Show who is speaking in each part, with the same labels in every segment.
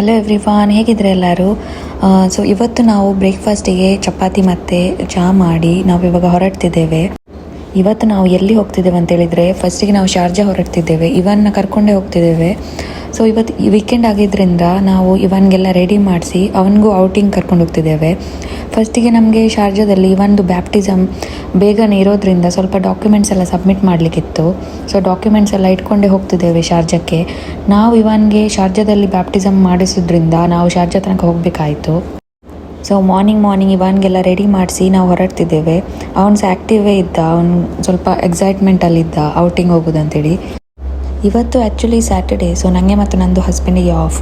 Speaker 1: Hello everyone, ಹೇಗಿದ್ರೆ ಎಲ್ಲರೂ. So ಇವತ್ತು ನಾವು ಬ್ರೇಕ್ಫಾಸ್ಟಿಗೆ ಚಪಾತಿ ಮತ್ತು ಚಹಾ ಮಾಡಿ ನಾವು ಇವಾಗ ಹೊರಡ್ತಿದ್ದೇವೆ. ಇವತ್ತು ನಾವು ಎಲ್ಲಿ ಹೋಗ್ತಿದ್ದೇವೆ ಅಂತೇಳಿದರೆ, ಫಸ್ಟಿಗೆ ನಾವು ಶಾರ್ಜಾ ಹೊರಡ್ತಿದ್ದೇವೆ. ಇವನ್ನ ಕರ್ಕೊಂಡೇ ಹೋಗ್ತಿದ್ದೇವೆ. ಸೊ ಇವತ್ತು ಈ ವೀಕೆಂಡ್ ಆಗಿದ್ದರಿಂದ ನಾವು ಇವನ್ಗೆಲ್ಲ ರೆಡಿ ಮಾಡಿಸಿ ಅವನಿಗೂ ಔಟಿಂಗ್ ಕರ್ಕೊಂಡು ಹೋಗ್ತಿದ್ದೇವೆ. ಫಸ್ಟಿಗೆ ನಮಗೆ ಶಾರ್ಜಾದಲ್ಲಿ ಇವನ್ದು ಬ್ಯಾಪ್ಟಿಸಮ್ ಬೇಗನೆ ಇರೋದ್ರಿಂದ ಸ್ವಲ್ಪ ಡಾಕ್ಯುಮೆಂಟ್ಸ್ ಎಲ್ಲ ಸಬ್ಮಿಟ್ ಮಾಡಲಿಕ್ಕಿತ್ತು. ಸೊ ಡಾಕ್ಯುಮೆಂಟ್ಸ್ ಎಲ್ಲ ಇಟ್ಕೊಂಡೇ ಹೋಗ್ತಿದ್ದೇವೆ ಶಾರ್ಜಾಕ್ಕೆ. ನಾವು ಇವನ್ಗೆ ಶಾರ್ಜಾದಲ್ಲಿ ಬ್ಯಾಪ್ಟಿಸಮ್ ಮಾಡಿಸೋದ್ರಿಂದ ನಾವು ಶಾರ್ಜಾ ತನಕ ಹೋಗಬೇಕಾಯಿತು. ಸೊ ಮಾರ್ನಿಂಗ್ ಇವನ್ಗೆಲ್ಲ ರೆಡಿ ಮಾಡಿಸಿ ನಾವು ಹೊರಡ್ತಿದ್ದೇವೆ. ಅವನು ಸಹ ಆ್ಯಕ್ಟಿವೇ ಇದ್ದ, ಅವನು ಸ್ವಲ್ಪ ಎಕ್ಸೈಟ್ಮೆಂಟಲ್ಲಿದ್ದ ಔಟಿಂಗ್ ಹೋಗೋದಂತೇಳಿ. ಇವತ್ತು ಆ್ಯಕ್ಚುಲಿ ಸ್ಯಾಟರ್ಡೇ, ಸೊ ನನಗೆ ಮತ್ತು ನಂದು ಹಸ್ಬೆಂಡಿಗೆ ಆಫ್.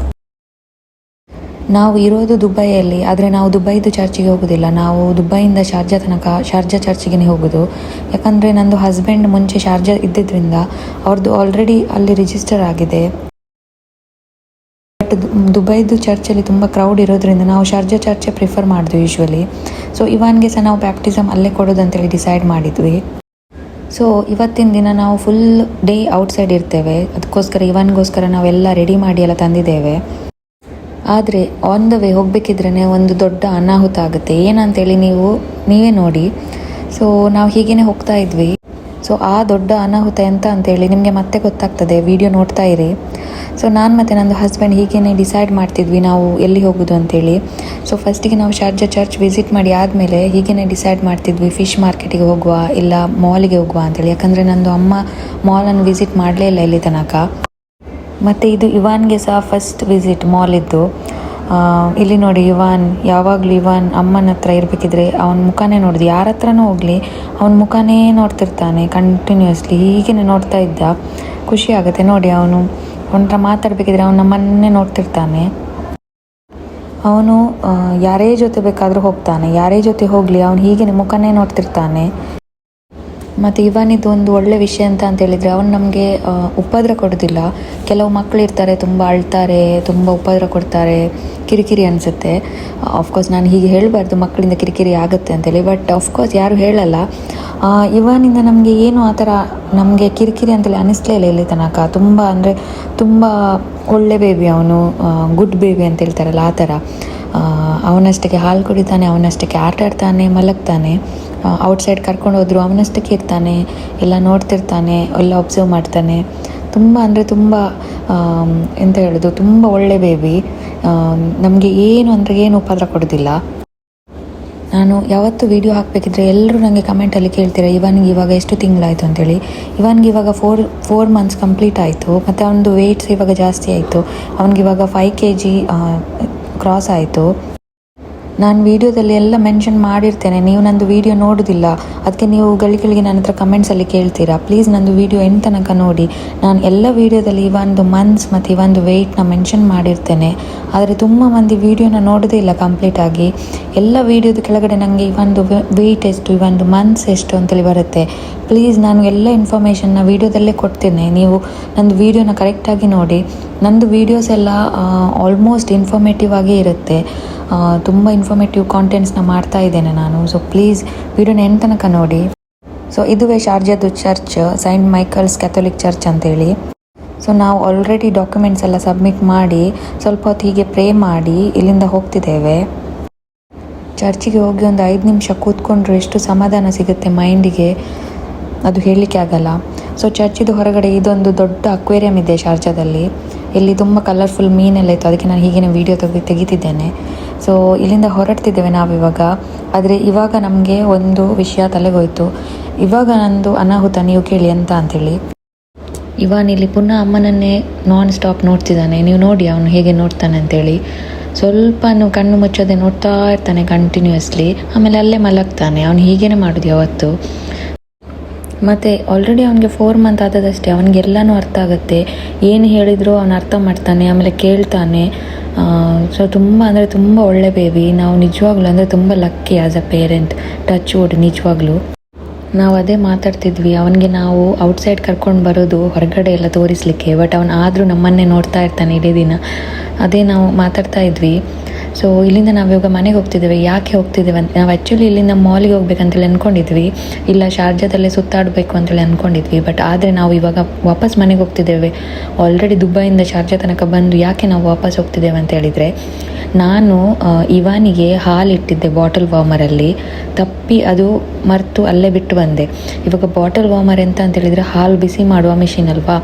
Speaker 1: ನಾವು ಇರೋದು ದುಬೈಯಲ್ಲಿ, ಆದರೆ ನಾವು ದುಬೈದು ಚರ್ಚಿಗೆ ಹೋಗೋದಿಲ್ಲ. ನಾವು ದುಬೈಯಿಂದ ಶಾರ್ಜಾ ಚರ್ಚಿಗೆ ಹೋಗೋದು. ಯಾಕಂದರೆ ನಂದು ಹಸ್ಬೆಂಡ್ ಮುಂಚೆ ಶಾರ್ಜಾ ಇದ್ದಿದ್ದರಿಂದ ಅವ್ರದ್ದು ಆಲ್ರೆಡಿ ಅಲ್ಲಿ ರಿಜಿಸ್ಟರ್ ಆಗಿದೆ. ಬಟ್ ದುಬೈದು ಚರ್ಚಲ್ಲಿ ತುಂಬ ಕ್ರೌಡ್ ಇರೋದ್ರಿಂದ ನಾವು ಶಾರ್ಜಾ ಚರ್ಚೆ ಪ್ರಿಫರ್ ಮಾಡಿದ್ವಿ ಯೂಶ್ವಲಿ. ಸೊ ಇವನ್ಗೆ ಸಹ ನಾವು ಬ್ಯಾಪ್ಟಿಸಮ್ ಅಲ್ಲೇ ಕೊಡೋದಂತೇಳಿ ಡಿಸೈಡ್ ಮಾಡಿದ್ವಿ. ಸೊ ಇವತ್ತಿನ ದಿನ ನಾವು ಫುಲ್ ಡೇ ಔಟ್ಸೈಡ್ ಇರ್ತೇವೆ. ಅದಕ್ಕೋಸ್ಕರ ಇವನ್ಗೋಸ್ಕರ ನಾವೆಲ್ಲ ರೆಡಿ ಮಾಡಿ ಎಲ್ಲ ತಂದಿದ್ದೇವೆ. ಆದರೆ ಆನ್ ದ ವೇ ಹೋಗಬೇಕಿದ್ರೇ ಒಂದು ದೊಡ್ಡ ಅನಾಹುತ ಆಗುತ್ತೆ. ಏನಂತೇಳಿ ನೀವೇ ನೋಡಿ. ಸೊ ನಾವು ಹೀಗೇ ಹೋಗ್ತಾ ಇದ್ವಿ. ಸೊ ಆ ದೊಡ್ಡ ಅನಾಹುತ ಎಂತ ಅಂತೇಳಿ ನಿಮಗೆ ಮತ್ತೆ ಗೊತ್ತಾಗ್ತದೆ, ವಿಡಿಯೋ ನೋಡ್ತಾ ಇರಿ. ಸೊ ನಾನು ಮತ್ತು ನಂದು ಹಸ್ಬೆಂಡ್ ಹೀಗೇ ಡಿಸೈಡ್ ಮಾಡ್ತಿದ್ವಿ ನಾವು ಎಲ್ಲಿ ಹೋಗೋದು ಅಂತೇಳಿ. ಸೊ ಫಸ್ಟಿಗೆ ನಾವು ಶಾರ್ಜಾ ಚರ್ಚ್ ವಿಸಿಟ್ ಮಾಡಿ ಆದಮೇಲೆ ಹೀಗೇ ಡಿಸೈಡ್ ಮಾಡ್ತಿದ್ವಿ, ಫಿಶ್ ಮಾರ್ಕೆಟಿಗೆ ಹೋಗುವ ಇಲ್ಲ ಮಾಲಿಗೆ ಹೋಗುವ ಅಂತೇಳಿ. ಯಾಕಂದರೆ ನಂದು ಅಮ್ಮ ಮಾಲನ್ನು ವಿಸಿಟ್ ಮಾಡಲೇ ಇಲ್ಲ ಇಲ್ಲಿ ತನಕ. ಮತ್ತು ಇದು ಇವಾನ್ಗೆ ಸಹ ಫಸ್ಟ್ ವಿಸಿಟ್ ಮಾಲಿದ್ದು. ಇಲ್ಲಿ ನೋಡಿ, ಯಾವಾಗಲೂ ಅಮ್ಮನ ಹತ್ರ ಇರಬೇಕಿದ್ರೆ ಅವನ ಮುಖನೇ ನೋಡಿದ್ವಿ. ಯಾರ ಹತ್ರನೂ ಹೋಗಲಿ ಅವನ ಮುಖನೇ ನೋಡ್ತಿರ್ತಾನೆ ಕಂಟಿನ್ಯೂಸ್ಲಿ. ಹೀಗೇ ನೋಡ್ತಾ ಇದ್ದ. ಖುಷಿ ಆಗುತ್ತೆ ನೋಡಿ. ಅವನ ಹತ್ರ ಮಾತಾಡಬೇಕಿದ್ರೆ ಅವನ ನಮ್ಮನ್ನೇ ನೋಡ್ತಿರ್ತಾನೆ. ಅವನು ಯಾರೇ ಜೊತೆ ಬೇಕಾದರೂ ಹೋಗ್ತಾನೆ, ಯಾರೇ ಜೊತೆ ಹೋಗಲಿ ಅವನು ಹೀಗೇ ಮುಖನೇ ನೋಡ್ತಿರ್ತಾನೆ. ಮತ್ತು ಇವನಿದು ಒಂದು ಒಳ್ಳೆ ವಿಷಯ ಅಂತ ಹೇಳಿದರೆ, ಅವನು ನಮಗೆ ಉಪದ್ರ ಕೊಡೋದಿಲ್ಲ. ಕೆಲವು ಮಕ್ಕಳು ಇರ್ತಾರೆ, ತುಂಬ ಅಳ್ತಾರೆ, ತುಂಬ ಉಪದ್ರ ಕೊಡ್ತಾರೆ, ಕಿರಿಕಿರಿ ಅನಿಸುತ್ತೆ. ಆಫ್ಕೋರ್ಸ್ ನಾನು ಹೀಗೆ ಹೇಳಬಾರ್ದು ಮಕ್ಕಳಿಂದ ಕಿರಿಕಿರಿ ಆಗುತ್ತೆ ಅಂತೇಳಿ, ಬಟ್ ಆಫ್ಕೋರ್ಸ್ ಯಾರು ಹೇಳಲ್ಲ. ಇವನಿಂದ ನಮಗೆ ಏನು ಆ ಥರ ನಮಗೆ ಕಿರಿಕಿರಿ ಅಂತೇಳಿ ಅನ್ನಿಸ್ಲೇ ಇಲ್ಲ ಇಲ್ಲಿ ತನಕ. ತುಂಬ ಒಳ್ಳೆ ಬೇಬಿ ಅವನು, ಗುಡ್ ಬೇಬಿ ಅಂತ ಹೇಳ್ತಾರಲ್ಲ ಆ ಥರ. ಅವನಷ್ಟಕ್ಕೆ ಹಾಲು ಕುಡಿತಾನೆ, ಅವನಷ್ಟಕ್ಕೆ ಆಟ ಆಡ್ತಾನೆ, ಮಲಗ್ತಾನೆ. ಔಟ್ಸೈಡ್ ಕರ್ಕೊಂಡು ಹೋದ್ರು ಅವನಷ್ಟಕ್ಕೆ ಇರ್ತಾನೆ, ಎಲ್ಲ ನೋಡ್ತಿರ್ತಾನೆ, ಎಲ್ಲ ಒಬ್ಸರ್ವ್ ಮಾಡ್ತಾನೆ. ತುಂಬ ಎಂತ ಹೇಳೋದು, ತುಂಬ ಒಳ್ಳೆ ಬೇಬಿ. ನಮಗೆ ಏನು ಉಪದ್ರ ಕೊಡೋದಿಲ್ಲ. ನಾನು ಯಾವತ್ತು ವೀಡಿಯೋ ಹಾಕಬೇಕಿದ್ರೆ ಎಲ್ಲರೂ ನನಗೆ ಕಮೆಂಟಲ್ಲಿ ಕೇಳ್ತೀರಾ, ಇವನಿಗೆ ಇವಾಗ ಎಷ್ಟು ತಿಂಗಳಾಯಿತು ಅಂತೇಳಿ. ಇವನಿಗೆ ಇವಾಗ 4 ಮಂತ್ಸ್ ಕಂಪ್ಲೀಟ್ ಆಯಿತು. ಮತ್ತು ಅವನದು ವೆಯ್ಟ್ಸ್ ಇವಾಗ ಜಾಸ್ತಿ ಆಯಿತು. ಅವನಿಗಿವಾಗ 5 kg ಕ್ರಾಸ್ ಆಯಿತು. ನಾನು ವೀಡಿಯೋದಲ್ಲಿ ಎಲ್ಲ ಮೆನ್ಷನ್ ಮಾಡಿರ್ತೇನೆ, ನೀವು ನಂದು ವೀಡಿಯೋ ನೋಡೋದಿಲ್ಲ. ಅದಕ್ಕೆ ನೀವು ಗಳಿಗೆ ನನ್ನ ಹತ್ರ ಕಮೆಂಟ್ಸಲ್ಲಿ ಕೇಳ್ತೀರಾ. ಪ್ಲೀಸ್ ನಂದು ವೀಡಿಯೋ ಎಂತ ತನಕ ನೋಡಿ. ನಾನು ಎಲ್ಲ ವೀಡಿಯೋದಲ್ಲಿ ಇವೊಂದು ಮಂತ್ಸ್ ಮತ್ತು ಇವೊಂದು ವೆಯ್ಟ್ನ ಮೆನ್ಷನ್ ಮಾಡಿರ್ತೇನೆ. ಆದರೆ ತುಂಬ ಮಂದಿ ವೀಡಿಯೋನ ನೋಡೋದೇ ಇಲ್ಲ ಕಂಪ್ಲೀಟಾಗಿ. ಎಲ್ಲ ವೀಡಿಯೋದ ಕೆಳಗಡೆ ನನಗೆ ಇವೊಂದು ವೆಯ್ಟ್ ಎಷ್ಟು, ಇವೊಂದು ಮಂತ್ಸ್ ಎಷ್ಟು ಅಂತೇಳಿ ಬರುತ್ತೆ. ಪ್ಲೀಸ್ ನಾನು ಎಲ್ಲ ಇನ್ಫಾರ್ಮೇಷನ್ನ ವೀಡಿಯೋದಲ್ಲೇ ಕೊಡ್ತೇನೆ, ನೀವು ನಂದು ವೀಡಿಯೋನ ಕರೆಕ್ಟಾಗಿ ನೋಡಿ. ನಂದು ವೀಡಿಯೋಸ್ ಎಲ್ಲ ಆಲ್ಮೋಸ್ಟ್ ಇನ್ಫಾರ್ಮೇಟಿವ್ ಆಗೇ ಇರುತ್ತೆ. ತುಂಬ ಇನ್ಫಾರ್ಮೇಟಿವ್ ಕಾಂಟೆಂಟ್ಸ್ನ ಮಾಡ್ತಾ ಇದ್ದೇನೆ ನಾನು. ಸೊ ಪ್ಲೀಸ್ ವಿಡಿಯೋನ ಎಂತ ತನಕ ನೋಡಿ. ಸೊ ಇದುವೇ ಶಾರ್ಜಾದು church, saint Michael's Catholic church ಅಂತೇಳಿ. ಸೊ ನಾವು ಆಲ್ರೆಡಿ ಡಾಕ್ಯುಮೆಂಟ್ಸ್ ಎಲ್ಲ ಸಬ್ಮಿಟ್ ಮಾಡಿ ಸ್ವಲ್ಪ ಹೊತ್ತು ಹೀಗೆ ಪ್ರೇ ಮಾಡಿ ಇಲ್ಲಿಂದ ಹೋಗ್ತಿದ್ದೇವೆ. ಚರ್ಚಿಗೆ ಹೋಗಿ ಒಂದು 5 ನಿಮಿಷ ಕೂತ್ಕೊಂಡ್ರೆ ಎಷ್ಟು ಸಮಾಧಾನ ಸಿಗುತ್ತೆ ಮೈಂಡಿಗೆ, ಅದು ಹೇಳಲಿಕ್ಕೆ ಆಗಲ್ಲ. ಸೊ ಚರ್ಚಿದು ಹೊರಗಡೆ ಇದೊಂದು ದೊಡ್ಡ ಅಕ್ವೇರಿಯಂ ಇದೆ ಶಾರ್ಜಾದಲ್ಲಿ. ಇಲ್ಲಿ ತುಂಬ ಕಲರ್ಫುಲ್ ಮೀನೆಲ್ಲ ಇತ್ತು, ಅದಕ್ಕೆ ನಾನು ಹೀಗೇ ವೀಡಿಯೋ ತೆಗಿತಿದ್ದೇನೆ. ಸೊ ಇಲ್ಲಿಂದ ಹೊರಡ್ತಿದ್ದೇವೆ ನಾವಿವಾಗ. ಆದರೆ ಇವಾಗ ನಮಗೆ ಒಂದು ವಿಷಯ ತಲೆಗೋಯ್ತು. ಇವಾಗ ನಂದು ಅನಾಹುತ ನೀವು ಕೇಳಿ ಅಂತ ಅಂಥೇಳಿ. ಇಲ್ಲಿ ಪುನಃ ಅಮ್ಮನನ್ನೇ ನಾನ್ ಸ್ಟಾಪ್ ನೋಡ್ತಿದ್ದಾನೆ. ನೀವು ನೋಡಿ ಅವನು ಹೇಗೆ ನೋಡ್ತಾನೆ ಅಂತೇಳಿ. ಸ್ವಲ್ಪ ಕಣ್ಣು ಮುಚ್ಚೋದೆ ನೋಡ್ತಾ ಇರ್ತಾನೆ ಕಂಟಿನ್ಯೂಸ್ಲಿ. ಆಮೇಲೆ ಅಲ್ಲೇ ಮಲಗ್ತಾನೆ. ಅವನು ಹೀಗೇ ಮಾಡೋದು ಯಾವತ್ತು. ಮತ್ತು ಆಲ್ರೆಡಿ ಅವನಿಗೆ 4 ಮಂತ್ ಆದದಷ್ಟೇ. ಅವನಿಗೆಲ್ಲನೂ ಅರ್ಥ ಆಗುತ್ತೆ, ಏನು ಹೇಳಿದರೂ ಅವನು ಅರ್ಥ ಮಾಡ್ತಾನೆ, ಆಮೇಲೆ ಕೇಳ್ತಾನೆ. ಸೊ ತುಂಬ ಒಳ್ಳೆ ಬೇಬಿ. ನಾವು ನಿಜವಾಗ್ಲೂ ತುಂಬ lucky as a parent. Touch wood ನಿಜವಾಗ್ಲೂ. ನಾವು ಅದೇ ಮಾತಾಡ್ತಿದ್ವಿ, ಅವನಿಗೆ ನಾವು ಔಟ್ಸೈಡ್ ಕರ್ಕೊಂಡು ಬರೋದು ಹೊರಗಡೆ ಎಲ್ಲ ತೋರಿಸಲಿಕ್ಕೆ. ಬಟ್ ಆದರೂ ನಮ್ಮನ್ನೇ ನೋಡ್ತಾ ಇರ್ತಾನೆ ಇಡೀ ದಿನ. ಅದೇ ನಾವು ಮಾತಾಡ್ತಾ ಇದ್ವಿ. ಸೊ ಇಲ್ಲಿಂದ ನಾವು ಇವಾಗ ಮನೆಗೆ ಹೋಗ್ತಿದ್ದೇವೆ. ಯಾಕೆ ಹೋಗ್ತಿದ್ದೇವೆ ಅಂತ, ನಾವು ಆ್ಯಕ್ಚುಲಿ ಇಲ್ಲಿಂದ ಮಾಲಿಗೆ ಹೋಗ್ಬೇಕಂತೇಳಿ ಅಂದ್ಕೊಂಡಿದ್ವಿ, ಇಲ್ಲ ಶಾರ್ಜಾದಲ್ಲೇ ಸುತ್ತಾಡಬೇಕು ಅಂತೇಳಿ ಅಂದ್ಕೊಂಡಿದ್ವಿ. ಬಟ್ ಆದರೆ ನಾವು ಇವಾಗ ವಾಪಸ್ ಮನೆಗೆ ಹೋಗ್ತಿದ್ದೇವೆ. ಆಲ್ರೆಡಿ ದುಬೈಯಿಂದ ಶಾರ್ಜಾ ತನಕ ಬಂದು ಯಾಕೆ ನಾವು ವಾಪಸ್ ಹೋಗ್ತಿದ್ದೇವೆ ಅಂತ ಹೇಳಿದರೆ, ನಾನು ಇವಾನಿಗೆ ಹಾಲು ಇಟ್ಟಿದ್ದೆ ಬಾಟಲ್ ವಾರ್ಮರಲ್ಲಿ, ತಪ್ಪಿ ಅದು ಮರೆತು ಅಲ್ಲೇ ಬಿಟ್ಟು ಬಂದೆ. ಇವಾಗ ಬಾಟಲ್ ವಾರ್ಮರ್ ಎಂತ ಅಂತ ಹೇಳಿದರೆ ಹಾಲು ಬಿಸಿ ಮಾಡುವ ಮಿಷಿನ್ ಅಲ್ವಾ,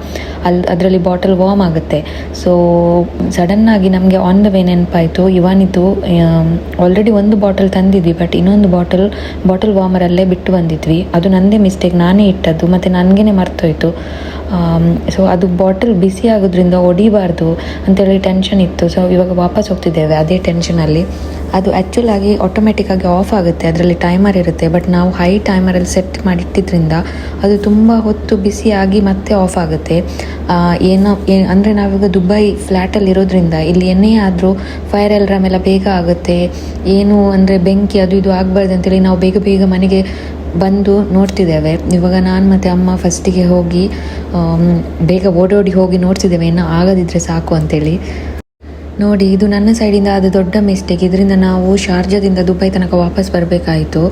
Speaker 1: ಅದರಲ್ಲಿ ಬಾಟಲ್ ವಾರ್ಮ್ ಆಗುತ್ತೆ. ಸೊ ಸಡನ್ನಾಗಿ ನಮಗೆ ಆನ್ ದ ವೇ ನೆನಪಾಯಿತು, ಇವಾನಿದ್ದು ಆಲ್ರೆಡಿ ಒಂದು ಬಾಟಲ್ ತಂದಿದ್ವಿ, ಬಟ್ ಇನ್ನೊಂದು ಬಾಟಲ್ ವಾರ್ಮರಲ್ಲೇ ಬಿಟ್ಟು ಬಂದಿದ್ವಿ. ಅದು ನನ್ನದೇ ಮಿಸ್ಟೇಕ್, ನಾನೇ ಇಟ್ಟದ್ದು, ಮತ್ತು ನನಗೇ ಮರ್ತೋಯ್ತು. ಸೊ ಅದು ಬಾಟಲ್ ಬಿಸಿ ಆಗೋದ್ರಿಂದ ಹೊಡಿಬಾರ್ದು ಅಂತೇಳಿ ಟೆನ್ಷನ್ ಇತ್ತು. ಸೊ ಇವಾಗ ವಾಪಸ್ ಹೋಗ್ತಿದ್ದೇವೆ ಅದೇ ಟೆನ್ಷನಲ್ಲಿ. ಅದು ಆ್ಯಕ್ಚುಲಾಗಿ ಆಟೋಮೆಟಿಕ್ಕಾಗಿ ಆಫ್ ಆಗುತ್ತೆ, ಅದರಲ್ಲಿ ಟೈಮರ್ ಇರುತ್ತೆ. ಬಟ್ ನಾವು ಹೈ ಟೈಮರಲ್ಲಿ ಸೆಟ್ ಮಾಡಿಟ್ಟಿದ್ರಿಂದ ಅದು ತುಂಬ ಹೊತ್ತು ಬಿಸಿಯಾಗಿ ಮತ್ತೆ ಆಫ್ ಆಗುತ್ತೆ. ಅಂದರೆ ನಾವಿವಾಗ ದುಬೈ ಫ್ಲ್ಯಾಟಲ್ಲಿ ಇರೋದ್ರಿಂದ ಇಲ್ಲಿ ಏನೇ ಆದರೂ ಫೈರ್ ಅಲಾರ್ಮ್ ಎಲ್ಲ ಬೇಗ ಆಗುತ್ತೆ. ಏನು ಅಂದರೆ ಬೆಂಕಿ ಅದು ಇದು ಆಗಬಾರ್ದು ಅಂತೇಳಿ ನಾವು ಬೇಗ ಬೇಗ ಮನೆಗೆ ಬಂದು ನೋಡ್ತಿದ್ದೇವೆ. ಇವಾಗ ನಾನು ಮತ್ತು ಅಮ್ಮ ಫಸ್ಟಿಗೆ ಹೋಗಿ ಬೇಗ ಓಡೋಡಿ ಹೋಗಿ ನೋಡ್ತಿದ್ದೇವೆ, ಇನ್ನೂ ಆಗದಿದ್ದರೆ ಸಾಕು ಅಂತೇಳಿ. ನೋಡಿ, ಇದು ನನ್ನ ಸೈಡಿಂದ ಅದು ದೊಡ್ಡ ಮಿಸ್ಟೇಕ್. ಇದರಿಂದ ನಾವು ಶಾರ್ಜಾದಿಂದ ದುಬೈ ತನಕ ವಾಪಸ್ ಬರಬೇಕಾಯಿತು.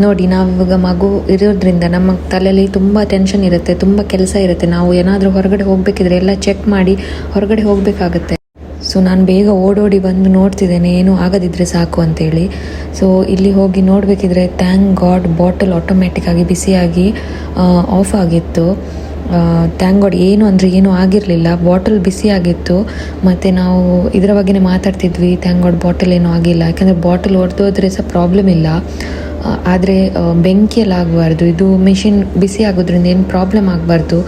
Speaker 1: ನೋಡಿ, ನಾವಿವಾಗ ಮಗು ಇರೋದ್ರಿಂದ ನಮ್ಮ ತಲೆಯಲ್ಲಿ ತುಂಬ ಟೆನ್ಷನ್ ಇರುತ್ತೆ, ತುಂಬ ಕೆಲಸ ಇರುತ್ತೆ. ನಾವು ಏನಾದರೂ ಹೊರಗಡೆ ಹೋಗಬೇಕಿದ್ರೆ ಎಲ್ಲ ಚೆಕ್ ಮಾಡಿ ಹೊರಗಡೆ ಹೋಗಬೇಕಾಗತ್ತೆ. ಸೊ ನಾನು ಬೇಗ ಓಡೋಡಿ ಬಂದು ನೋಡ್ತಿದ್ದೇನೆ, ಏನೂ ಆಗದಿದ್ದರೆ ಸಾಕು ಅಂತೇಳಿ. ಸೊ ಇಲ್ಲಿ ಹೋಗಿ ನೋಡಬೇಕಿದ್ರೆ ಥ್ಯಾಂಕ್ ಗಾಡ್ ಬಾಟಲ್ ಆಟೋಮೆಟಿಕ್ಕಾಗಿ ಬಿಸಿಯಾಗಿ ಆಫ್ ಆಗಿತ್ತು. ಥ್ಯಾಂಕ್ ಗಾಡ್, ಏನೂ ಆಗಿರಲಿಲ್ಲ, ಬಾಟಲ್ ಬಿಸಿಯಾಗಿತ್ತು. ಮತ್ತು ನಾವು ಇದರ ಬಗ್ಗೆನೇ ಮಾತಾಡ್ತಿದ್ವಿ, ಥ್ಯಾಂಕ್ ಗಾಡ್ ಬಾಟಲ್ ಏನೂ ಆಗಿಲ್ಲ. ಯಾಕಂದರೆ ಬಾಟಲ್ ಹೊಡೆದೋದ್ರೆ ಸಹ ಪ್ರಾಬ್ಲಮ್ ಇಲ್ಲ, ಆದರೆ ಬೆಂಕಿಯಲ್ಲಿ ಆಗಬಾರ್ದು. ಇದು ಮಿಷಿನ್ ಬಿಸಿ ಆಗೋದ್ರಿಂದ ಏನು ಪ್ರಾಬ್ಲಮ್ ಆಗಬಾರ್ದು.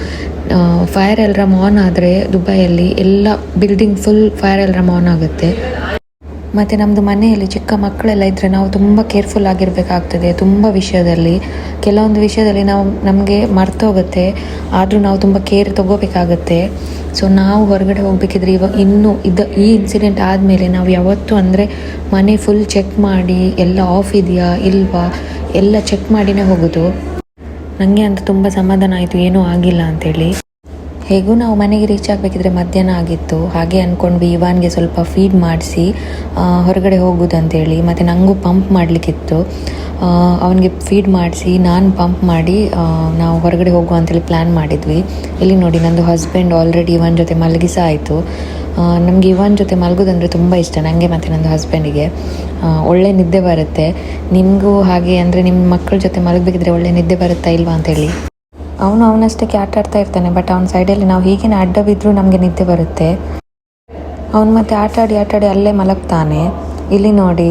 Speaker 1: ಫೈರ್ ಅಲಾರ್ಮ್ ಆನ್ ಆದರೆ ದುಬೈಯಲ್ಲಿ ಎಲ್ಲ building full fire alarm on ಆಗುತ್ತೆ. ಮತ್ತು ನಮ್ಮದು ಮನೆಯಲ್ಲಿ ಚಿಕ್ಕ ಮಕ್ಕಳೆಲ್ಲ ಇದ್ದರೆ ನಾವು ತುಂಬ ಕೇರ್ಫುಲ್ ಆಗಿರಬೇಕಾಗ್ತದೆ ತುಂಬ ವಿಷಯದಲ್ಲಿ. ಕೆಲವೊಂದು ವಿಷಯದಲ್ಲಿ ನಮಗೆ ಮರ್ತೋಗುತ್ತೆ, ಆದರೂ ನಾವು ತುಂಬ ಕೇರ್ ತೊಗೋಬೇಕಾಗತ್ತೆ. ಸೊ ನಾವು ಹೊರಗಡೆ ಹೋಗಬೇಕಿದ್ರೆ ಈ ಇನ್ಸಿಡೆಂಟ್ ಆದಮೇಲೆ ನಾವು ಯಾವತ್ತೂ ಅಂದರೆ ಮನೆ ಫುಲ್ ಚೆಕ್ ಮಾಡಿ ಎಲ್ಲ ಆಫ್ ಇದೆಯಾ ಇಲ್ವಾ ಎಲ್ಲ ಚೆಕ್ ಮಾಡಿನೇ ಹೋಗೋದು. ನನಗೆ ಅಂತ ತುಂಬ ಸಮಾಧಾನ ಆಯಿತು, ಏನೂ ಆಗಿಲ್ಲ ಅಂಥೇಳಿ. ಹೇಗೂ ನಾವು ಮನೆಗೆ ರೀಚ್ ಆಗಬೇಕಿದ್ರೆ ಮಧ್ಯಾಹ್ನ ಆಗಿತ್ತು. ಹಾಗೆ ಅಂದ್ಕೊಂಡ್ವಿ ಇವಾನ್ಗೆ ಸ್ವಲ್ಪ ಫೀಡ್ ಮಾಡಿಸಿ ಹೊರಗಡೆ ಹೋಗೋದಂತೇಳಿ. ಮತ್ತು ನನಗೂ ಪಂಪ್ ಮಾಡಲಿಕ್ಕಿತ್ತು, ಅವನಿಗೆ ಫೀಡ್ ಮಾಡಿಸಿ ನಾನು ಪಂಪ್ ಮಾಡಿ ನಾವು ಹೊರಗಡೆ ಹೋಗುವ ಅಂತೇಳಿ ಪ್ಲ್ಯಾನ್ ಮಾಡಿದ್ವಿ. ಇಲ್ಲಿ ನೋಡಿ, ನಂದು ಹಸ್ಬೆಂಡ್ ಆಲ್ರೆಡಿ ಇವನ್ ಜೊತೆ ಮಲಗಿಸ ಆಯಿತು. ನಮಗೆ ಇವನ್ ಜೊತೆ ಮಲಗೋದಂದರೆ ತುಂಬ ಇಷ್ಟ, ನನಗೆ ಮತ್ತು ನನ್ನ ಹಸ್ಬೆಂಡಿಗೆ. ಒಳ್ಳೆ ನಿದ್ದೆ ಬರುತ್ತೆ. ನಿಮಗೂ ಹಾಗೆ ಅಂದರೆ ನಿಮ್ಮ ಮಕ್ಕಳ ಜೊತೆ ಮಲಗಬೇಕಿದ್ರೆ ಒಳ್ಳೆ ನಿದ್ದೆ ಬರುತ್ತಾ ಇಲ್ವಾ ಅಂತೇಳಿ. ಅವನಷ್ಟಕ್ಕೆ ಆಟ ಆಡ್ತಾ ಇರ್ತಾನೆ, ಬಟ್ ಅವನ ಸೈಡಲ್ಲಿ ನಾವು ಹೀಗೆ ಅಡ್ಡ ಬಿದ್ದರೂ ನಮಗೆ ನಿದ್ದೆ ಬರುತ್ತೆ. ಅವನು ಮತ್ತೆ ಆಟಾಡಿ ಅಲ್ಲೇ ಮಲಗ್ತಾನೆ. ಇಲ್ಲಿ ನೋಡಿ,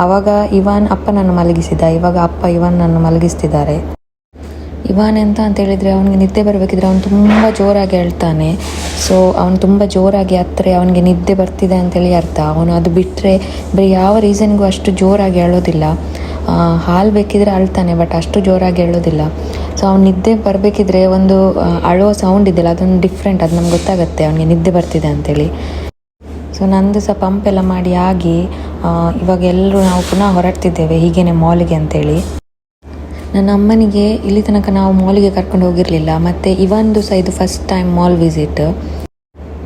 Speaker 1: ಅವಾಗ ಇವಾನ್ ಅಪ್ಪನನ್ನು ಮಲಗಿಸಿದ, ಇವಾಗ ಅಪ್ಪ ಇವನನ್ನು ಮಲಗಿಸ್ತಿದ್ದಾರೆ. ಇವಾನ್ ಎಂತ ಅಂತೇಳಿದರೆ, ಅವನಿಗೆ ನಿದ್ದೆ ಬರಬೇಕಿದ್ರೆ ಅವನು ತುಂಬ ಜೋರಾಗಿ ಹೇಳ್ತಾನೆ. ಸೊ ಅವನು ತುಂಬ ಜೋರಾಗಿ ಹತ್ತಿರ ಅವನಿಗೆ ನಿದ್ದೆ ಬರ್ತಿದೆ ಅಂತೇಳಿ ಅರ್ಥ. ಅವನು ಅದು ಬಿಟ್ಟರೆ ಬೇರೆ ಯಾವ ರೀಸನ್ಗೂ ಅಷ್ಟು ಜೋರಾಗಿ ಹೇಳೋದಿಲ್ಲ. ಹಾಲು ಬೇಕಿದ್ರೆ ಅಳ್ತಾನೆ, ಬಟ್ ಅಷ್ಟು ಜೋರಾಗಿ ಹೇಳೋದಿಲ್ಲ. ಸೊ ಅವ್ನು ನಿದ್ದೆ ಬರಬೇಕಿದ್ರೆ ಒಂದು ಅಳೋ ಸೌಂಡ್ ಇದೆಯಲ್ಲ, ಅದೊಂದು ಡಿಫ್ರೆಂಟ್, ಅದು ನಮ್ಗೆ ಗೊತ್ತಾಗುತ್ತೆ ಅವನಿಗೆ ನಿದ್ದೆ ಬರ್ತಿದೆ ಅಂತೇಳಿ. ಸೊ ನಂದು ಸಹ ಪಂಪ್ ಎಲ್ಲ ಮಾಡಿ ಆಗಿ ಇವಾಗ ಎಲ್ಲರೂ ನಾವು ಪುನಃ ಹೊರಡ್ತಿದ್ದೇವೆ ಹೀಗೇನೆ ಮಾಲಿಗೆ ಅಂತೇಳಿ. ನನ್ನ ಅಮ್ಮನಿಗೆ ಇಲ್ಲಿ ತನಕ ನಾವು ಮಾಲಿಗೆ ಕರ್ಕೊಂಡು ಹೋಗಿರಲಿಲ್ಲ, ಮತ್ತು ಇವಂದು ಸಹ ಇದು first time mall visit.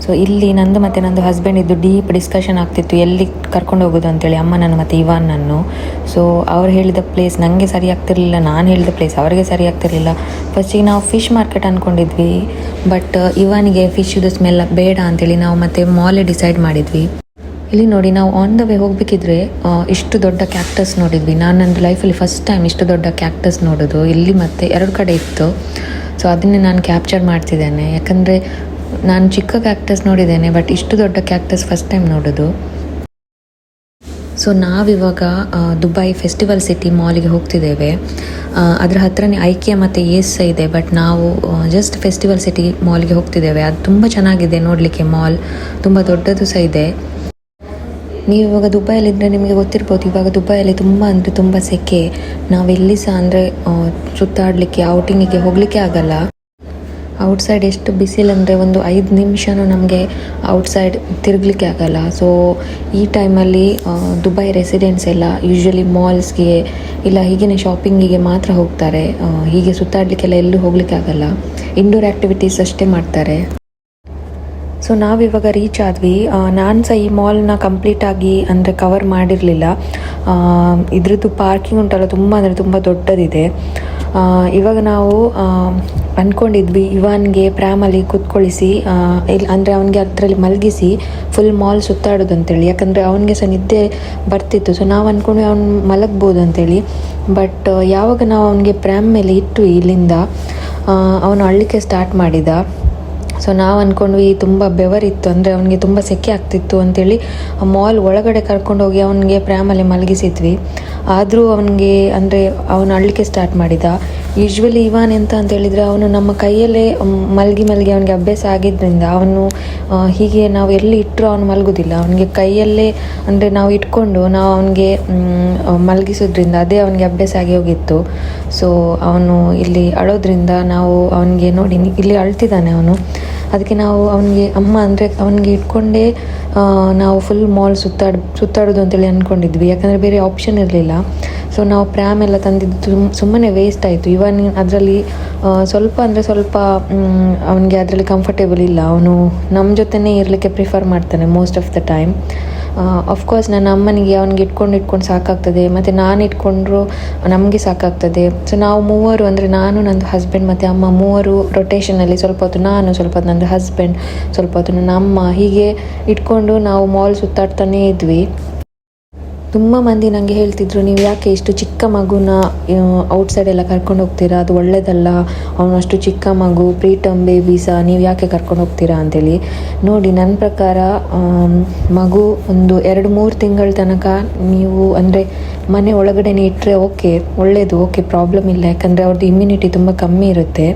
Speaker 1: So ಇಲ್ಲಿ ನಂದು ಮತ್ತು ನಂದು ಹಸ್ಬೆಂಡ್ ಇದ್ದು ಡೀಪ್ ಡಿಸ್ಕಷನ್ ಆಗ್ತಿತ್ತು ಎಲ್ಲಿ ಕರ್ಕೊಂಡು ಹೋಗೋದು ಅಂತೇಳಿ, ಅಮ್ಮನನ್ನು ಮತ್ತು ಇವಾನನ್ನು. ಸೊ ಅವ್ರು ಹೇಳಿದ ಪ್ಲೇಸ್ ನನಗೆ ಸರಿ ಆಗ್ತಿರಲಿಲ್ಲ, ನಾನು ಹೇಳಿದ ಪ್ಲೇಸ್ ಅವರಿಗೆ ಸರಿ ಆಗ್ತಿರಲಿಲ್ಲ. ಫಸ್ಟಿಗೆ ನಾವು ಫಿಶ್ ಮಾರ್ಕೆಟ್ ಅಂದ್ಕೊಂಡಿದ್ವಿ, ಬಟ್ ಇವಾನಿಗೆ ಫಿಶ್ದು ಸ್ಮೆಲ್ ಬೇಡ ಅಂತೇಳಿ ನಾವು ಮತ್ತೆ ಮಾಲೇ ಡಿಸೈಡ್ ಮಾಡಿದ್ವಿ. ಇಲ್ಲಿ ನೋಡಿ, ನಾವು ಆನ್ ದ ವೇ ಹೋಗಬೇಕಿದ್ರೆ ಇಷ್ಟು ದೊಡ್ಡ ಕ್ಯಾಕ್ಟಸ್ ನೋಡಿದ್ವಿ. ನಾನು ನನ್ನ ಲೈಫಲ್ಲಿ ಫಸ್ಟ್ ಟೈಮ್ ಇಷ್ಟು ದೊಡ್ಡ ಕ್ಯಾಕ್ಟಸ್ ನೋಡೋದು. ಇಲ್ಲಿ ಮತ್ತೆ 2 ಕಡೆ ಇತ್ತು. ಸೊ ಅದನ್ನೇ ನಾನು ಕ್ಯಾಪ್ಚರ್ ಮಾಡ್ತಿದ್ದೇನೆ, ಯಾಕಂದರೆ ನಾನು ಚಿಕ್ಕ ಕ್ಯಾಕ್ಟಸ್ ನೋಡಿದ್ದೇನೆ, ಬಟ್ ಇಷ್ಟು ದೊಡ್ಡ ಕ್ಯಾಕ್ಟಸ್ ಫಸ್ಟ್ ಟೈಮ್ ನೋಡೋದು. ಸೊ ನಾವಿವಾಗ ದುಬೈ ಫೆಸ್ಟಿವಲ್ ಸಿಟಿ ಮಾಲಿಗೆ ಹೋಗ್ತಿದ್ದೇವೆ. ಅದರ ಹತ್ರನೇ ಐಕಿಯಾ ಮತ್ತು ಏಸ್ ಇದೆ, ಬಟ್ ನಾವು ಜಸ್ಟ್ ಫೆಸ್ಟಿವಲ್ ಸಿಟಿ ಮಾಲ್ಗೆ ಹೋಗ್ತಿದ್ದೇವೆ. ಅದು ತುಂಬ ಚೆನ್ನಾಗಿದೆ ನೋಡಲಿಕ್ಕೆ, ಮಾಲ್ ತುಂಬ ದೊಡ್ಡದು ಸಹ ಇದೆ. ನೀವು ಇವಾಗ ದುಬೈಯಲ್ಲಿದ್ದರೆ ನಿಮಗೆ ಗೊತ್ತಿರ್ಬೋದು, ಇವಾಗ ದುಬೈಯಲ್ಲಿ ತುಂಬ ಅಂದರೆ ತುಂಬ ಸೆಕೆ. ನಾವೆಲ್ಲಿ ಸಹ ಅಂದರೆ ಸುತ್ತಾಡಲಿಕ್ಕೆ ಔಟಿಂಗಿಗೆ ಹೋಗಲಿಕ್ಕೆ ಆಗಲ್ಲ. ಔಟ್ಸೈಡ್ ಎಷ್ಟು ಬಿಸಿಲಂದರೆ ಒಂದು 5 ನಿಮಿಷನೂ ನಮಗೆ ಔಟ್ಸೈಡ್ ತಿರುಗಲಿಕ್ಕೆ ಆಗಲ್ಲ. ಸೊ ಈ ಟೈಮಲ್ಲಿ ದುಬೈ ರೆಸಿಡೆಂಟ್ಸ್ ಎಲ್ಲ ಯೂಶ್ವಲಿ ಮಾಲ್ಸ್ಗೆ ಇಲ್ಲ ಹೀಗೇ ಶಾಪಿಂಗಿಗೆ ಮಾತ್ರ ಹೋಗ್ತಾರೆ. ಹೀಗೆ ಸುತ್ತಾಡಲಿಕ್ಕೆಲ್ಲ ಎಲ್ಲೂ ಹೋಗಲಿಕ್ಕೆ ಆಗಲ್ಲ, ಇಂಡೋರ್ ಆ್ಯಕ್ಟಿವಿಟೀಸ್ ಅಷ್ಟೇ ಮಾಡ್ತಾರೆ. ಸೊ ನಾವಿವಾಗ ರೀಚ್ ಆದ್ವಿ. ನಾನು ಸಹ ಈ ಮಾಲ್ನ ಕಂಪ್ಲೀಟಾಗಿ ಅಂದರೆ ಕವರ್ ಮಾಡಿರಲಿಲ್ಲ. ಇದ್ರದ್ದು ಪಾರ್ಕಿಂಗ್ ಉಂಟಲ್ಲ ತುಂಬ ಅಂದರೆ ತುಂಬ ದೊಡ್ಡದಿದೆ. ಇವಾಗ ನಾವು ಅಂದ್ಕೊಂಡಿದ್ವಿ ಇವಾನ್ಗೆ ಪ್ರ್ಯಾಮಲ್ಲಿ ಕೂತ್ಕೊಳಿಸಿ ಇಲ್ಲಿ ಅಂದರೆ ಅವನಿಗೆ ಅದರಲ್ಲಿ ಮಲಗಿಸಿ ಫುಲ್ ಮಾಲ್ ಸುತ್ತಾಡೋದು ಅಂತೇಳಿ, ಯಾಕಂದರೆ ಅವನಿಗೆ ಸಹ ನಿದ್ದೆ ಬರ್ತಿತ್ತು. ಸೊ ನಾವು ಅಂದ್ಕೊಂಡ್ವಿ ಅವ್ನು ಮಲಗ್ಬೋದು ಅಂತೇಳಿ. ಬಟ್ ಯಾವಾಗ ನಾವು ಅವನಿಗೆ ಪ್ರ್ಯಾಮ್ ಮೇಲೆ ಇಟ್ಟು ಇಲ್ಲಿಂದ ಅವನು ಅಳ್ಳಿಕ್ಕೆ ಸ್ಟಾರ್ಟ್ ಮಾಡಿದ. ಸೊ ನಾವು ಅಂದ್ಕೊಂಡ್ವಿ ತುಂಬ ಬೆವರಿತ್ತು, ಅಂದರೆ ಅವನಿಗೆ ತುಂಬ ಸೆಕೆ ಆಗ್ತಿತ್ತು ಅಂತೇಳಿ ಮಾಲ್ ಒಳಗಡೆ ಕರ್ಕೊಂಡೋಗಿ ಅವನಿಗೆ ಪ್ರ್ಯಾಮಲ್ಲಿ ಮಲಗಿಸಿದ್ವಿ. ಆದರೂ ಅವನಿಗೆ ಅಂದರೆ ಅವನು ಅಳ್ಳಿಕ್ಕೆ ಸ್ಟಾರ್ಟ್ ಮಾಡಿದ. ಯೂಶ್ವಲಿ ಇವಾನ್ ಎಂತ ಅಂತ ಹೇಳಿದರೆ ಅವನು ನಮ್ಮ ಕೈಯಲ್ಲೇ ಮಲಗಿ ಅವನಿಗೆ ಅಭ್ಯಾಸ ಆಗಿದ್ದರಿಂದ ಅವನು ಹೀಗೆ ನಾವು ಎಲ್ಲಿ ಇಟ್ಟರೂ ಅವನು ಮಲಗೋದಿಲ್ಲ. ಅವನಿಗೆ ಕೈಯಲ್ಲೇ ಅಂದರೆ ನಾವು ಇಟ್ಕೊಂಡು ನಾವು ಅವನಿಗೆ ಮಲಗಿಸೋದ್ರಿಂದ ಅದೇ ಅವನಿಗೆ ಅಭ್ಯಾಸ ಆಗಿ ಹೋಗಿತ್ತು. ಸೊ ಅವನು ಇಲ್ಲಿ ಅಳೋದ್ರಿಂದ ನಾವು ಅವನಿಗೆ ನೋಡಿ ಇಲ್ಲಿ ಅಳ್ತಿದ್ದಾನೆ ಅವನು. ಅದಕ್ಕೆ ನಾವು ಅವನಿಗೆ ಅಮ್ಮ ಅಂದರೆ ಅವನಿಗೆ ಇಟ್ಕೊಂಡೇ ನಾವು ಫುಲ್ ಮಾಲ್ ಸುತ್ತಾಡೋದು ಅಂತೇಳಿ ಅಂದ್ಕೊಂಡಿದ್ವಿ, ಯಾಕಂದರೆ ಬೇರೆ ಆಪ್ಷನ್ ಇರಲಿಲ್ಲ. ಸೊ ನಾವು ಪ್ರ್ಯಾಮ್ ಎಲ್ಲ ತಂದಿದ್ದು ಸುಮ್ಮನೆ ವೇಸ್ಟ್ ಆಯಿತು. ಇವನ್ ಅದರಲ್ಲಿ ಸ್ವಲ್ಪ ಅಂದರೆ ಸ್ವಲ್ಪ ಅವನಿಗೆ ಅದರಲ್ಲಿ ಕಂಫರ್ಟೇಬಲ್ ಇಲ್ಲ. ಅವನು ನಮ್ಮ ಜೊತೆನೇ ಇರಲಿಕ್ಕೆ ಪ್ರಿಫರ್ ಮಾಡ್ತಾನೆ most of the time. Of course ನನ್ನ ಅಮ್ಮನಿಗೆ ಅವನಿಗೆ ಇಟ್ಕೊಂಡು ಸಾಕಾಗ್ತದೆ, ಮತ್ತು ನಾನು ಇಟ್ಕೊಂಡ್ರು ನಮಗೆ ಸಾಕಾಗ್ತದೆ. ಸೊ ನಾವು ಮೂವರು ಅಂದರೆ ನಾನು, ನಂದು ಹಸ್ಬೆಂಡ್ ಮತ್ತು ಅಮ್ಮ ಮೂವರು ರೊಟೇಷನಲ್ಲಿ ಸ್ವಲ್ಪ ಹೊತ್ತು ನಾನು, ಸ್ವಲ್ಪ ಹೊತ್ತು ನಂದು ಹಸ್ಬೆಂಡ್, ಸ್ವಲ್ಪ ಹೊತ್ತು ನನ್ನ ಅಮ್ಮ, ಹೀಗೆ ಇಟ್ಕೊಂಡು ನಾವು ಮಾಲ್ ಸುತ್ತಾಡ್ತಾನೇ ಇದ್ವಿ. ತುಂಬ ಮಂದಿ ನನಗೆ ಹೇಳ್ತಿದ್ರು, ನೀವು ಯಾಕೆ ಇಷ್ಟು ಚಿಕ್ಕ ಮಗುನ ಔಟ್ಸೈಡ್ ಎಲ್ಲ ಕರ್ಕೊಂಡು ಹೋಗ್ತೀರಾ, ಅದು ಒಳ್ಳೆಯದಲ್ಲ, ಅವನು ಅಷ್ಟು ಚಿಕ್ಕ ಮಗು, ಪ್ರೀಟರ್ಮ್ ಬೇಬಿ ಸಹ ನೀವು ಯಾಕೆ ಕರ್ಕೊಂಡು ಹೋಗ್ತೀರಾ ಅಂತೇಳಿ. ನೋಡಿ ನನ್ನ ಪ್ರಕಾರ ಮಗು ಒಂದು 2-3 ತಿಂಗಳ ತನಕ ನೀವು ಅಂದರೆ ಮನೆ ಒಳಗಡೆನೇ ಇಟ್ಟರೆ ಓಕೆ, ಒಳ್ಳೆಯದು, ಓಕೆ, ಪ್ರಾಬ್ಲಮ್ ಇಲ್ಲ. ಯಾಕಂದರೆ ಅವ್ರದ್ದು ಇಮ್ಯುನಿಟಿ ತುಂಬ ಕಮ್ಮಿ ಇರುತ್ತೆ.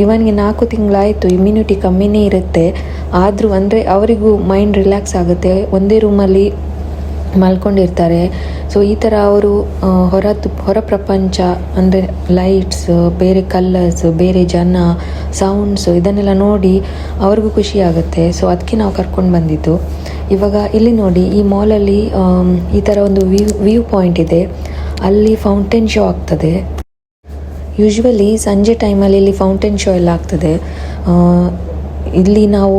Speaker 1: ಇವನಿಗೆ 4 ತಿಂಗಳಾಯಿತು, ಇಮ್ಯುನಿಟಿ ಕಮ್ಮಿನೇ ಇರುತ್ತೆ. ಆದರೂ ಅಂದರೆ ಅವರಿಗೂ ಮೈಂಡ್ ರಿಲ್ಯಾಕ್ಸ್ ಆಗುತ್ತೆ, ಒಂದೇ ರೂಮಲ್ಲಿ ಮಲ್ಕೊಂಡಿರ್ತಾರೆ. ಸೊ ಈ ಥರ ಅವರು ಹೊರ ಪ್ರಪಂಚ ಅಂದರೆ ಲೈಟ್ಸ್, ಬೇರೆ ಕಲರ್ಸ್, ಬೇರೆ ಜನ, ಸೌಂಡ್ಸು ಇದನ್ನೆಲ್ಲ ನೋಡಿ ಅವ್ರಿಗೂ ಖುಷಿ ಆಗುತ್ತೆ. ಸೊ ಅದಕ್ಕೆ ನಾವು ಕರ್ಕೊಂಡು ಬಂದಿದ್ದು. ಇವಾಗ ಇಲ್ಲಿ ನೋಡಿ, ಈ ಮಾಲಲ್ಲಿ ಈ ಥರ ಒಂದು ವ್ಯೂ ಪಾಯಿಂಟ್ ಇದೆ. ಅಲ್ಲಿ ಫೌಂಟೇನ್ ಶೋ ಆಗ್ತದೆ. ಯೂಶ್ವಲಿ ಸಂಜೆ ಟೈಮಲ್ಲಿ ಇಲ್ಲಿ ಫೌಂಟೇನ್ ಶೋ ಎಲ್ಲ ಆಗ್ತದೆ. ಇಲ್ಲಿ ನಾವು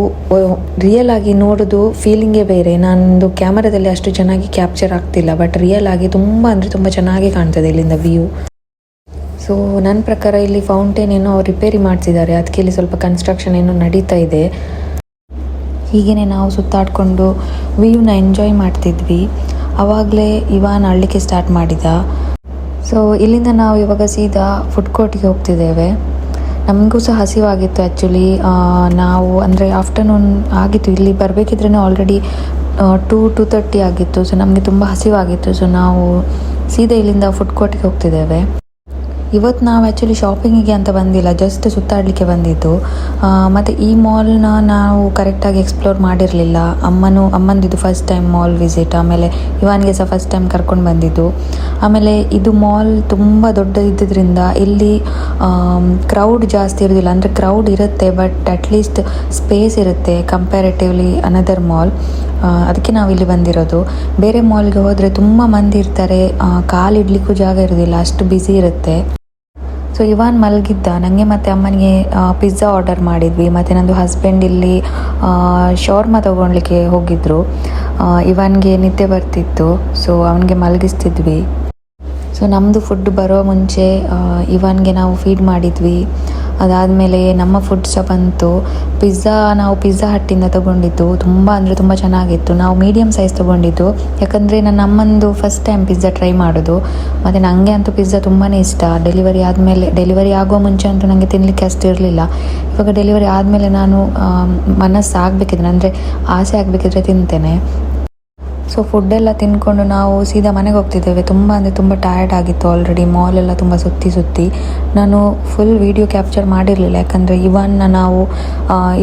Speaker 1: ರಿಯಲ್ ಆಗಿ ನೋಡೋದು ಫೀಲಿಂಗೇ ಬೇರೆ. ನಂದು ಕ್ಯಾಮರಾದಲ್ಲಿ ಅಷ್ಟು ಚೆನ್ನಾಗಿ ಕ್ಯಾಪ್ಚರ್ ಆಗ್ತಿಲ್ಲ, ಬಟ್ ರಿಯಲ್ ಆಗಿ ತುಂಬ ಅಂದರೆ ತುಂಬ ಚೆನ್ನಾಗಿ ಕಾಣ್ತದೆ ಇಲ್ಲಿಂದ ವ್ಯೂ. ಸೊ ನನ್ನ ಪ್ರಕಾರ ಇಲ್ಲಿ ಫೌಂಟೇನ್ ಏನೋ ಅವ್ರು ರಿಪೇರಿ ಮಾಡ್ತಿದ್ದಾರೆ, ಅದಕ್ಕೆ ಇಲ್ಲಿ ಸ್ವಲ್ಪ ಕನ್ಸ್ಟ್ರಕ್ಷನ್ ಏನೋ ನಡೀತಾ ಇದೆ. ಹೀಗೇ ನಾವು ಸುತ್ತಾಡಿಕೊಂಡು ವ್ಯೂನ ಎಂಜಾಯ್ ಮಾಡ್ತಿದ್ವಿ. ಆವಾಗಲೇ ಇವಾನ್ ಅಳ್ಳಿಕ್ಕೆ ಸ್ಟಾರ್ಟ್ ಮಾಡಿದ. ಸೊ ಇಲ್ಲಿಂದ ನಾವು ಇವಾಗ ಸೀದಾ ಫುಡ್ ಕೋರ್ಟಿಗೆ ಹೋಗ್ತಿದ್ದೇವೆ. ನಮಗೂ ಸಹ ಹಸಿವಾಗಿತ್ತು ಆ್ಯಕ್ಚುಲಿ. ನಾವು ಅಂದರೆ ಆಫ್ಟರ್ನೂನ್ ಆಗಿತ್ತು, ಇಲ್ಲಿ ಬರಬೇಕಿದ್ರೇ ಆಲ್ರೆಡಿ 2:30 ಆಗಿತ್ತು. ಸೊ ನಮಗೆ ತುಂಬ ಹಸಿವಾಗಿತ್ತು. ಸೊ ನಾವು ಸೀದಾ ಇಲ್ಲಿಂದ ಫುಡ್ ಕೋರ್ಟಿಗೆ ಹೋಗ್ತಿದ್ದೇವೆ. ಇವತ್ತು ನಾವು ಆ್ಯಕ್ಚುಲಿ ಶಾಪಿಂಗಿಗೆ ಅಂತ ಬಂದಿಲ್ಲ, ಜಸ್ಟ್ ಸುತ್ತಾಡಲಿಕ್ಕೆ ಬಂದಿದ್ದು. ಮತ್ತು ಈ ಮಾಲ್ನ ನಾವು ಕರೆಕ್ಟಾಗಿ ಎಕ್ಸ್ಪ್ಲೋರ್ ಮಾಡಿರಲಿಲ್ಲ. ಅಮ್ಮಂದಿದ್ದು ಫಸ್ಟ್ ಟೈಮ್ ಮಾಲ್ ವಿಸಿಟ್. ಆಮೇಲೆ ಇವಾನಿಗೆ ಸಹ ಫಸ್ಟ್ ಟೈಮ್ ಕರ್ಕೊಂಡು ಬಂದಿದ್ದು. ಆಮೇಲೆ ಇದು ಮಾಲ್ ತುಂಬ ದೊಡ್ಡದಿದ್ದರಿಂದ ಇಲ್ಲಿ ಕ್ರೌಡ್ ಜಾಸ್ತಿ ಇರೋದಿಲ್ಲ. ಅಂದರೆ ಕ್ರೌಡ್ ಇರುತ್ತೆ, ಬಟ್ ಅಟ್ಲೀಸ್ಟ್ ಸ್ಪೇಸ್ ಇರುತ್ತೆ ಕಂಪ್ಯಾರಿಟಿವ್ಲಿ ಅನದರ್ ಮಾಲ್. ಅದಕ್ಕೆ ನಾವು ಇಲ್ಲಿ ಬಂದಿರೋದು. ಬೇರೆ ಮಾಲ್ಗೆ ಹೋದರೆ ತುಂಬ ಮಂದಿ ಇರ್ತಾರೆ, ಕಾಲಿಡಲಿಕ್ಕೂ ಜಾಗ ಇರೋದಿಲ್ಲ, ಅಷ್ಟು ಬ್ಯುಸಿ ಇರುತ್ತೆ. ಸೊ ಇವಾನ್ ಮಲಗಿದ್ದ. ನನಗೆ ಮತ್ತು ಅಮ್ಮನಿಗೆ ಪಿಜ್ಜಾ ಆರ್ಡರ್ ಮಾಡಿದ್ವಿ. ಮತ್ತು ನಂದು ಹಸ್ಬೆಂಡ್ ಇಲ್ಲಿ ಶವರ್ಮ ತೊಗೊಳ್ಲಿಕ್ಕೆ ಹೋಗಿದ್ದರು. ಇವಾನ್ಗೆ ನಿದ್ದೆ ಬರ್ತಿತ್ತು, ಸೊ ಅವನಿಗೆ ಮಲಗಿಸ್ತಿದ್ವಿ. ಸೊ ನಮ್ಮದು ಫುಡ್ ಬರೋ ಮುಂಚೆ ಇವಾನ್ಗೆ ನಾವು ಫೀಡ್ ಮಾಡಿದ್ವಿ. ಅದಾದಮೇಲೆ ನಮ್ಮ ಫುಡ್ ಸಹ ಬಂತು. ನಾವು ಪಿಜ್ಜಾ ಹಟ್ಟಿಂದ ತೊಗೊಂಡಿದ್ದು. ತುಂಬ ಅಂದರೆ ತುಂಬ ಚೆನ್ನಾಗಿತ್ತು. ನಾವು ಮೀಡಿಯಮ್ ಸೈಜ್ ತೊಗೊಂಡಿದ್ದು, ಯಾಕಂದರೆ ನನ್ನ ಅಮ್ಮಂದು ಫಸ್ಟ್ ಟೈಮ್ ಪಿಜ್ಜಾ ಟ್ರೈ ಮಾಡೋದು. ಮತ್ತು ನನಗೆ ಅಂತೂ ಪಿಜ್ಜಾ ತುಂಬಾ ಇಷ್ಟ. ಡೆಲಿವರಿ ಆಗೋ ಮುಂಚೆ ಅಂತೂ ನನಗೆ ತಿನ್ನಲಿಕ್ಕೆ ಅಷ್ಟು ಇರಲಿಲ್ಲ. ಇವಾಗ ಡೆಲಿವರಿ ಆದಮೇಲೆ ನಾನು ಮನಸ್ಸು ಆಗಬೇಕಿದ್ರೆ ಅಂದರೆ ಆಸೆ ಆಗಬೇಕಿದ್ರೆ ತಿಂತೇನೆ. ಸೊ ಫುಡ್ಡೆಲ್ಲ ತಿಂದ್ಕೊಂಡು ನಾವು ಸೀದಾ ಮನೆಗೆ ಹೋಗ್ತಿದ್ದೇವೆ. ತುಂಬ ಅಂದರೆ ತುಂಬ ಟಯರ್ಡ್ ಆಗಿತ್ತು ಆಲ್ರೆಡಿ. ಮಾಲೆಲ್ಲ ತುಂಬ ಸುತ್ತಿ ನಾನು ಫುಲ್ ವೀಡಿಯೋ ಕ್ಯಾಪ್ಚರ್ ಮಾಡಿರಲಿಲ್ಲ, ಯಾಕಂದರೆ ಇವನ್ನ ನಾವು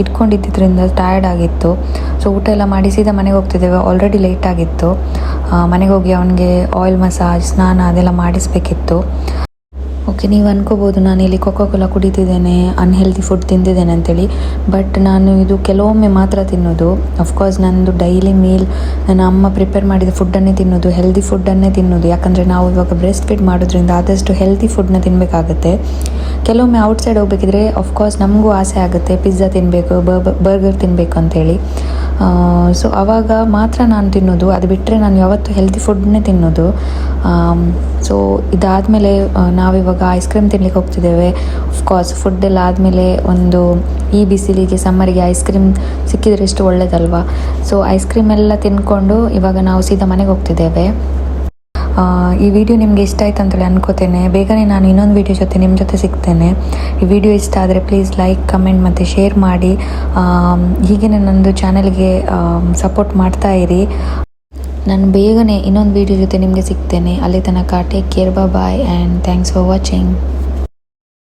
Speaker 1: ಇಟ್ಕೊಂಡಿದ್ದರಿಂದ ಟಯರ್ಡ್ ಆಗಿತ್ತು. ಸೊ ಊಟ ಎಲ್ಲ ಮಾಡಿ ಸೀದಾ ಮನೆಗೆ ಹೋಗ್ತಿದ್ದೇವೆ. ಆಲ್ರೆಡಿ ಲೇಟ್ ಆಗಿತ್ತು. ಮನೆಗೆ ಹೋಗಿ ಅವನಿಗೆ ಆಯಿಲ್ ಮಸಾಜ್, ಸ್ನಾನ ಅದೆಲ್ಲ ಮಾಡಿಸ್ಬೇಕಿತ್ತು. ಓಕೆ, ನೀವು ಅನ್ಕೋಬೋದು ನಾನಿಲ್ಲಿ ಕೊಕೋ ಕೋಲಾ ಕುಡಿತಿದ್ದೇನೆ, ಅನ್ಹೆಲ್ದಿ ಫುಡ್ ತಿಂದಿದ್ದೇನೆ ಅಂತೇಳಿ. ಬಟ್ ನಾನು ಇದು ಕೆಲವೊಮ್ಮೆ ಮಾತ್ರ ತಿನ್ನೋದು. ಅಫ್ಕೋರ್ಸ್ ನಂದು ಡೈಲಿ ಮೀಲ್ ನನ್ನ ಅಮ್ಮ ಪ್ರಿಪೇರ್ ಮಾಡಿದ ಫುಡ್ಡನ್ನೇ ತಿನ್ನೋದು, ಹೆಲ್ದಿ ಫುಡ್ಡನ್ನೇ ತಿನ್ನೋದು. ಯಾಕಂದರೆ ನಾವು ಇವಾಗ ಬ್ರೆಸ್ಟ್ ಫೀಡ್ ಮಾಡೋದ್ರಿಂದ ಆದಷ್ಟು ಹೆಲ್ದಿ ಫುಡ್ನ ತಿನ್ನಬೇಕಾಗತ್ತೆ. ಕೆಲವೊಮ್ಮೆ ಔಟ್ಸೈಡ್ ಹೋಗ್ಬೇಕಿದ್ರೆ ಅಫ್ಕೋರ್ಸ್ ನಮಗೂ ಆಸೆ ಆಗುತ್ತೆ ಪಿಜ್ಜಾ ತಿನ್ನಬೇಕು, ಬರ್ಗರ್ ತಿನ್ನಬೇಕು ಅಂತೇಳಿ. ಸೊ ಆವಾಗ ಮಾತ್ರ ನಾನು ತಿನ್ನೋದು. ಅದು ಬಿಟ್ಟರೆ ನಾನು ಯಾವತ್ತೂ ಹೆಲ್ದಿ ಫುಡ್ನೇ ತಿನ್ನೋದು. ಸೊ ಇದಾದಮೇಲೆ ನಾವಿವಾಗ ಐಸ್ ಕ್ರೀಮ್ ತಿನ್ಲಿಕ್ಕೆ ಹೋಗ್ತಿದ್ದೇವೆ. ಅಫ್ಕೋರ್ಸ್ ಫುಡ್ಡೆಲ್ಲ ಆದಮೇಲೆ ಒಂದು ಈ ಬಿಸಿಲಿಗೆ ಸಮ್ಮರಿಗೆ ಐಸ್ ಕ್ರೀಮ್ ಸಿಕ್ಕಿದರೆ ಎಷ್ಟು ಒಳ್ಳೆಯದಲ್ವಾ. ಸೊ ಐಸ್ ಕ್ರೀಮ್ ಎಲ್ಲ ತಿನ್ಕೊಂಡು ಇವಾಗ ನಾವು ಸೀದಾ ಮನೆಗೆ ಹೋಗ್ತಿದ್ದೇವೆ. ಈ ವಿಡಿಯೋ ನಿಮಗೆ ಇಷ್ಟ ಆಯ್ತು ಅಂತೇಳಿ ಅನ್ಕೋತೇನೆ. ಬೇಗನೆ ನಾನು ಇನ್ನೊಂದು ವಿಡಿಯೋ ಜೊತೆ ನಿಮ್ಮ ಜೊತೆ ಸಿಗ್ತೇನೆ. ಈ ವಿಡಿಯೋ ಇಷ್ಟ ಆದರೆ ಪ್ಲೀಸ್ ಲೈಕ್, ಕಮೆಂಟ್ ಮತ್ತು ಶೇರ್ ಮಾಡಿ. ಹೀಗೆ ನನ್ನದು ಚಾನಲ್ಗೆ ಸಪೋರ್ಟ್ ಮಾಡ್ತಾ ಇರಿ. ನಾನು ಬೇಗನೆ ಇನ್ನೊಂದು ವಿಡಿಯೋ ಜೊತೆ ನಿಮಗೆ ಸಿಗ್ತೇನೆ. ಅಲ್ಲಿ ತನಕ take care, bye and thanks for watching.